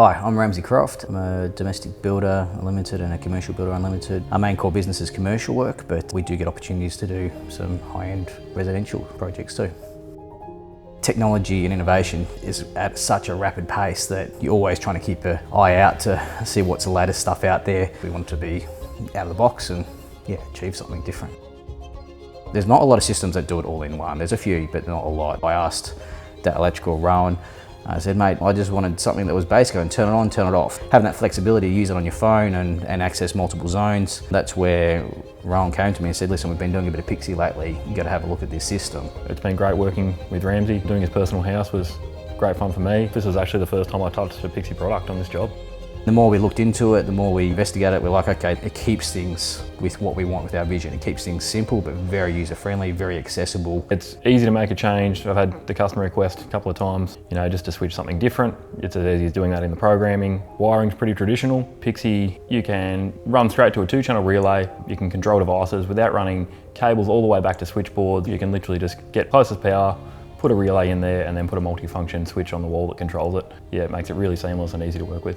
Hi, I'm Ramsey Croft. I'm a domestic builder unlimited and a commercial builder unlimited. Our main core business is commercial work, but we do get opportunities to do some high-end residential projects too. Technology and innovation is at such a rapid pace that you're always trying to keep an eye out to see what's the latest stuff out there. We want to be out of the box and achieve something different. There's not a lot of systems that do it all in one. There's a few, but not a lot. I asked Datt Electrical, Rowan, I said, mate, I just wanted something that was basic and turn it on, turn it off. Having that flexibility to use it on your phone and access multiple zones. That's where Rowan came to me and said, listen, we've been doing a bit of PIXIE lately. You got to have a look at this system. It's been great working with Ramsey. Doing his personal house was great fun for me. This was actually the first time I touched a PIXIE product on this job. The more we looked into it, the more we investigated it, we're like, okay, it keeps things with what we want with our vision. It keeps things simple, but very user-friendly, very accessible. It's easy to make a change. I've had the customer request a couple of times, just to switch something different. It's as easy as doing that in the programming. Wiring's pretty traditional. PIXIE, you can run straight to a 2-channel relay. You can control devices without running cables all the way back to switchboards. You can literally just get closest power, put a relay in there, and then put a multi-function switch on the wall that controls it. Yeah, it makes it really seamless and easy to work with.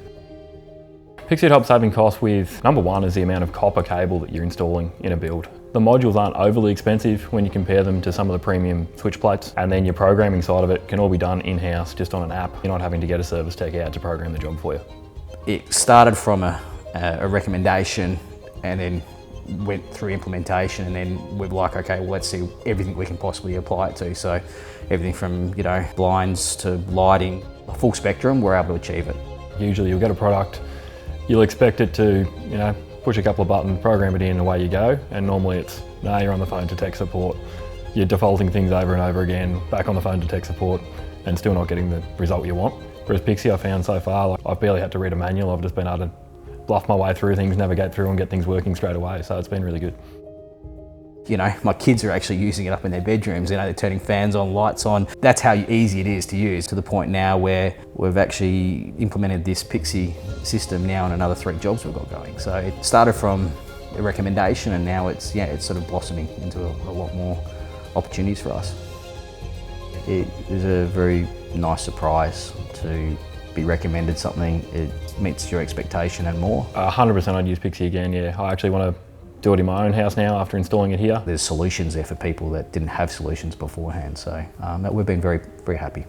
PIXIE helps saving costs with, number one, is the amount of copper cable that you're installing in a build. The modules aren't overly expensive when you compare them to some of the premium switch plates, and then your programming side of it can all be done in-house just on an app. You're not having to get a service tech out to program the job for you. It started from a recommendation and then went through implementation, and then we're like, okay, well, let's see everything we can possibly apply it to. So everything from blinds to lighting, a full spectrum, we're able to achieve it. Usually you'll get a product, you'll expect it to, push a couple of buttons, program it in, and away you go. And normally it's, no, you're on the phone to tech support. You're defaulting things over and over again, back on the phone to tech support, and still not getting the result you want. Whereas PIXIE, I found so far, I've barely had to read a manual. I've just been able to bluff my way through things, navigate through and get things working straight away. So it's been really good. My kids are actually using it up in their bedrooms. They're turning fans on, lights on. That's how easy it is to use, to the point now where we've actually implemented this PIXIE system now in another 3 jobs we've got going. So it started from a recommendation, and now it's sort of blossoming into a lot more opportunities for us. It is a very nice surprise to be recommended something. It meets your expectation and more. 100% I'd use PIXIE again, yeah. I actually want to do it in my own house now after installing it here. There's solutions there for people that didn't have solutions beforehand, so we've been very, very happy.